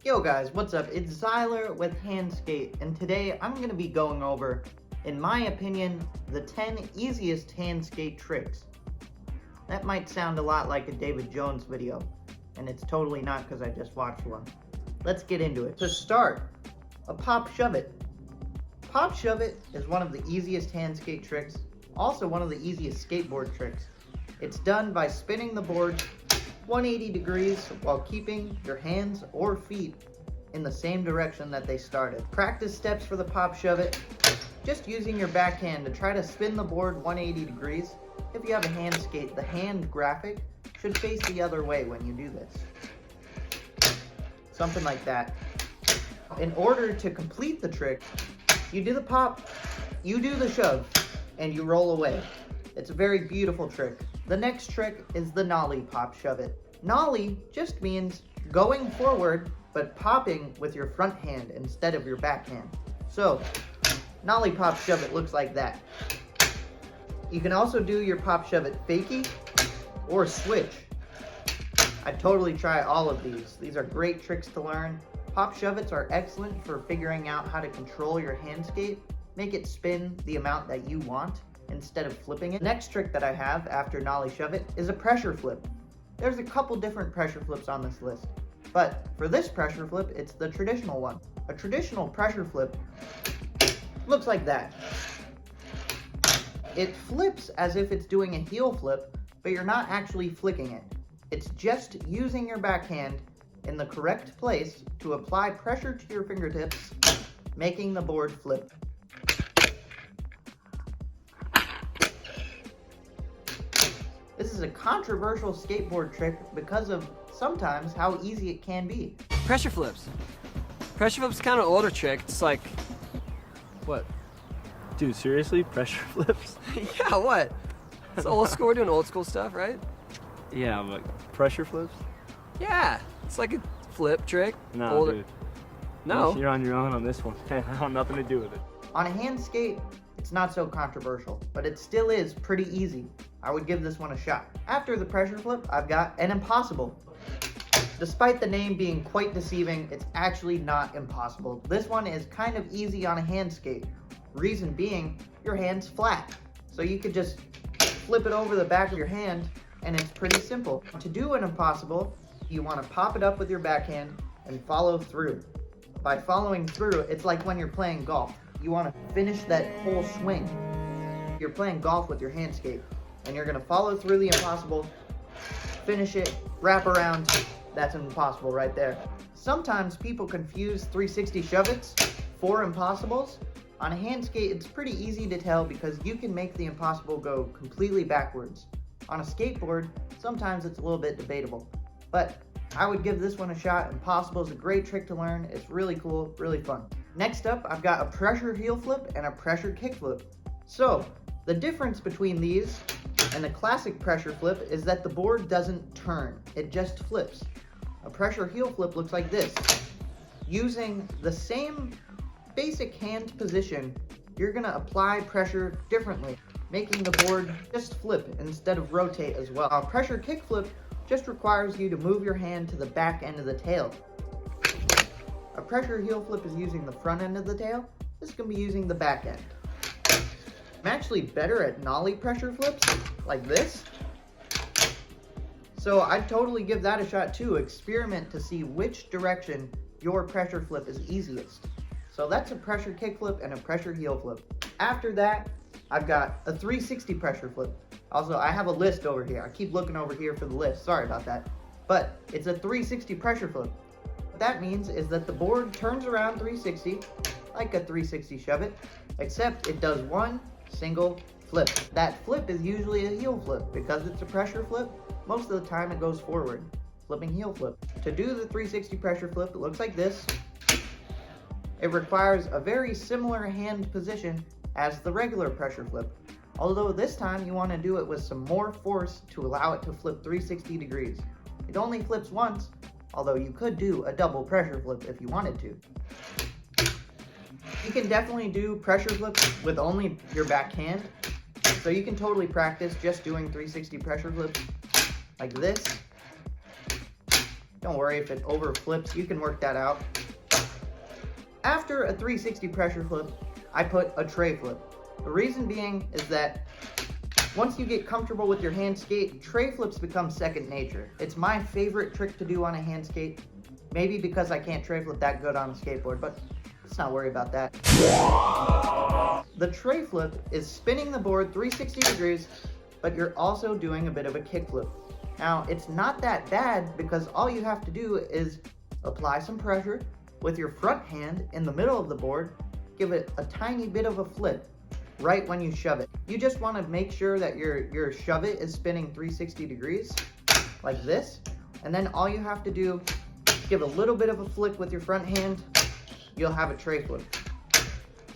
Yo guys, what's up? It's Zyler with HandSkate, and today I'm going to be going over, in my opinion, the 10 easiest hand skate tricks. That might sound a lot like a David Jones video, and it's totally not because I just watched one. Let's get into it. To start, a pop shove it. Pop shove it is one of the easiest hand skate tricks, also one of the easiest skateboard tricks. It's done by spinning the board 180 degrees while keeping your hands or feet in the same direction that they started. Practice steps for the pop shove it. Just using your backhand to try to spin the board 180 degrees. If you have a hand skate, the hand graphic should face the other way when you do this. Something like that. In order to complete the trick, you do the pop, you do the shove, and you roll away. It's a very beautiful trick. The next trick is the nollie pop shove it. Nollie just means going forward but popping with your front hand instead of your backhand. So, nollie pop shove it looks like that. You can also do your pop shove it fakie or switch. I'd totally try all of these. These are great tricks to learn. Pop shove it's are excellent for figuring out how to control your hand skate, make it spin the amount that you want instead of flipping it. Next trick that I have after nollie shove it is a pressure flip. There's a couple different pressure flips on this list, but for this pressure flip, it's the traditional one. A traditional pressure flip looks like that. It flips as if it's doing a heel flip, but you're not actually flicking it. It's just using your backhand in the correct place to apply pressure to your fingertips, making the board flip. This is a controversial skateboard trick because of sometimes how easy it can be. Pressure flips. Pressure flips kind of older trick. It's like, what? Dude, seriously? Pressure flips? Yeah, what? It's old school. We're doing old school stuff, right? Yeah, but pressure flips? Yeah, it's like a flip trick. No, dude. No? You're on your own on this one. I have nothing to do with it. On a hand skate, it's not so controversial, but it still is pretty easy. I would give this one a shot. After the pressure flip, I've got an impossible. Despite the name being quite deceiving, it's actually not impossible. This one is kind of easy on a hand skate. Reason being, your hand's flat. So you could just flip it over the back of your hand, and it's pretty simple. To do an impossible, you want to pop it up with your backhand and follow through. By following through, it's like when you're playing golf. You want to finish that whole swing. You're playing golf with your hand skate, and you're going to follow through the impossible, finish it, wrap around. That's an impossible right there. Sometimes people confuse 360 shove-its for impossibles. On a hand skate, it's pretty easy to tell because you can make the impossible go completely backwards. On a skateboard, sometimes it's a little bit debatable, but I would give this one a shot. Impossible is a great trick to learn. It's really cool, really fun. Next up, I've got a pressure heel flip and a pressure kick flip. So, the difference between these and the classic pressure flip is that the board doesn't turn, it just flips. A pressure heel flip looks like this. Using the same basic hand position, you're gonna apply pressure differently, making the board just flip instead of rotate as well. A pressure kick flip just requires you to move your hand to the back end of the tail. A pressure heel flip is using the front end of the tail. This can be using the back end. I'm actually better at nollie pressure flips, like this. So I'd totally give that a shot too. Experiment to see which direction your pressure flip is easiest. So that's a pressure kick flip and a pressure heel flip. After that, I've got a 360 pressure flip. Also, I have a list over here. I keep looking over here for the list. Sorry about that. But it's a 360 pressure flip. What that means is that the board turns around 360, like a 360 shove it, except it does one single flip. That flip is usually a heel flip. Because it's a pressure flip, most of the time it goes forward, flipping heel flip. To do the 360 pressure flip, it looks like this. It requires a very similar hand position as the regular pressure flip, although this time you want to do it with some more force to allow it to flip 360 degrees. It only flips once, although you could do a double pressure flip if you wanted to. You can definitely do pressure flips with only your backhand, so you can totally practice just doing 360 pressure flips like this. Don't worry if it over flips, you can work that out. After a 360 pressure flip, I put a tray flip. The reason being is that once you get comfortable with your hand skate, tray flips become second nature. It's my favorite trick to do on a hand skate. Maybe because I can't tray flip that good on a skateboard, but let's not worry about that. The tray flip is spinning the board 360 degrees, but you're also doing a bit of a kick flip. Now, it's not that bad because all you have to do is apply some pressure with your front hand in the middle of the board, give it a tiny bit of a flip right when you shove it. You just want to make sure that your shove it is spinning 360 degrees like this, and then all you have to do, give a little bit of a flick with your front hand, you'll have a tray flip.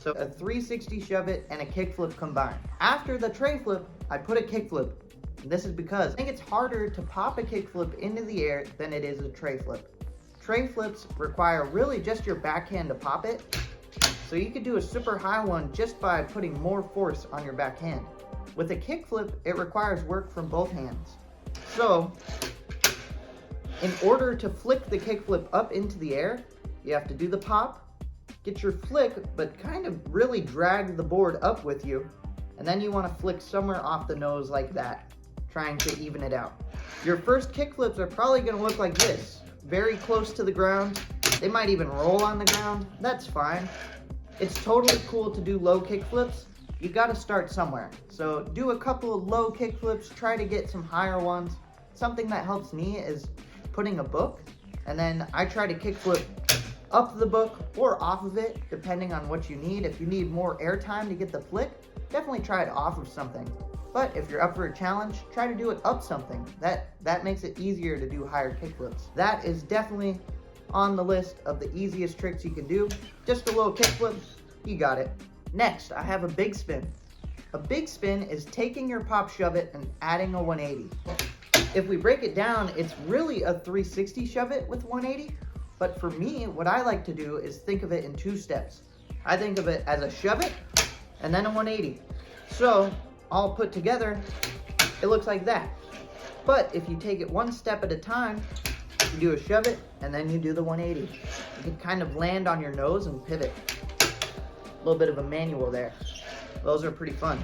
So a 360 shove it and a kick flip combined. After the tray flip, I put a kick flip. This is because I think it's harder to pop a kick flip into the air than it is a tray flip. Tray flips require really just your backhand to pop it. So you could do a super high one just by putting more force on your backhand. With a kick flip, it requires work from both hands. So in order to flick the kick flip up into the air, you have to do the pop, get your flick, but kind of really drag the board up with you. And then you want to flick somewhere off the nose like that, trying to even it out. Your first kick flips are probably going to look like this, very close to the ground. They might even roll on the ground. That's fine. It's totally cool to do low kick flips. You got to start somewhere. So do a couple of low kick flips, try to get some higher ones. Something that helps me is putting a book, and then I try to kick flip up the book or off of it, depending on what you need. If you need more air time to get the flick, definitely try it off of something. But if you're up for a challenge, try to do it up something. That makes it easier to do higher kick flips. That is definitely on the list of the easiest tricks you can do. Just a little kick flip, you got it. Next, I have a big spin. A big spin is taking your pop shove it and adding a 180. If we break it down, it's really a 360 shove it with 180. But for me, what I like to do is think of it in two steps. I think of it as a shove it and then a 180. So all put together, it looks like that. But if you take it one step at a time, you do a shove it and then you do the 180. You can kind of land on your nose and pivot. A little bit of a manual there. Those are pretty fun.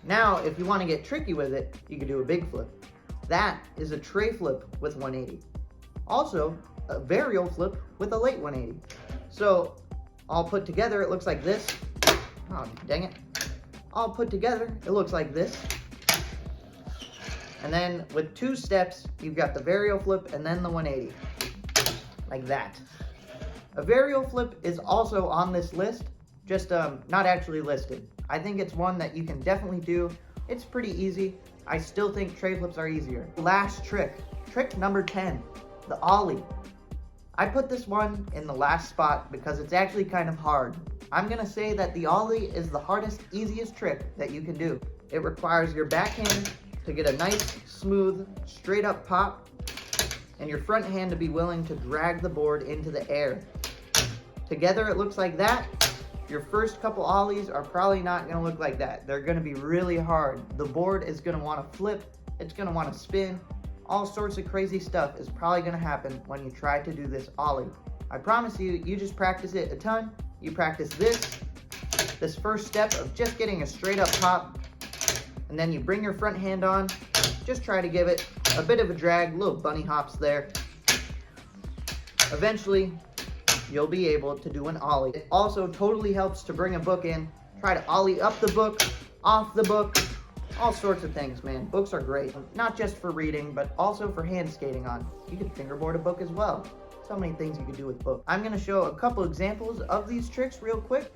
Now, if you want to get tricky with it, you can do a big flip. That is a tray flip with 180. Also, a varial flip with a late 180. So, all put together, it looks like this. Oh, dang it. All put together, it looks like this. And then with two steps, you've got the varial flip and then the 180. Like that. A varial flip is also on this list, just not actually listed. I think it's one that you can definitely do. It's pretty easy. I still think tray flips are easier. Last trick, trick number 10, the ollie. I put this one in the last spot because it's actually kind of hard. I'm gonna say that the ollie is the hardest, easiest trick that you can do. It requires your backhand to get a nice, smooth, straight up pop, and your front hand to be willing to drag the board into the air. Together it looks like that. Your first couple ollies are probably not gonna look like that. They're gonna be really hard. The board is gonna wanna flip, it's gonna wanna spin. All sorts of crazy stuff is probably gonna happen when you try to do this ollie. I promise you, you just practice it a ton. You practice this first step of just getting a straight up pop, and then you bring your front hand on, just try to give it a bit of a drag, little bunny hops there. Eventually, you'll be able to do an ollie. It also totally helps to bring a book in. Try to ollie up the book, off the book, all sorts of things, man. Books are great, not just for reading, but also for hand skating on. You can fingerboard a book as well. So many things you can do with books. I'm gonna show a couple examples of these tricks real quick.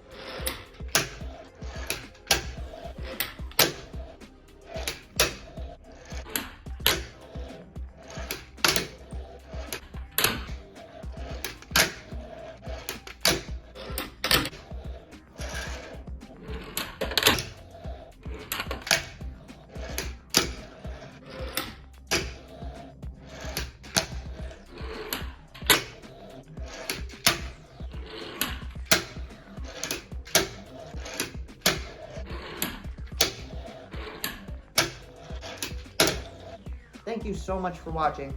Thank you so much for watching.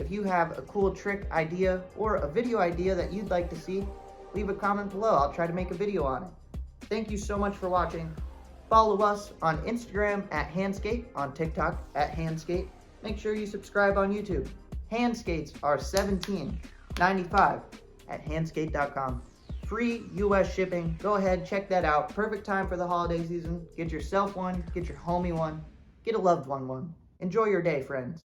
If you have a cool trick idea or a video idea that you'd like to see, leave a comment below. I'll try to make a video on it. Thank you so much for watching. Follow us on Instagram at HandSkate, on TikTok at HandSkate. Make sure you subscribe on YouTube. HandSkates are $17.95 at handskate.com. Free US shipping. Go ahead, check that out. Perfect time for the holiday season. Get yourself one, get your homie one, get a loved one one. Enjoy your day, friends.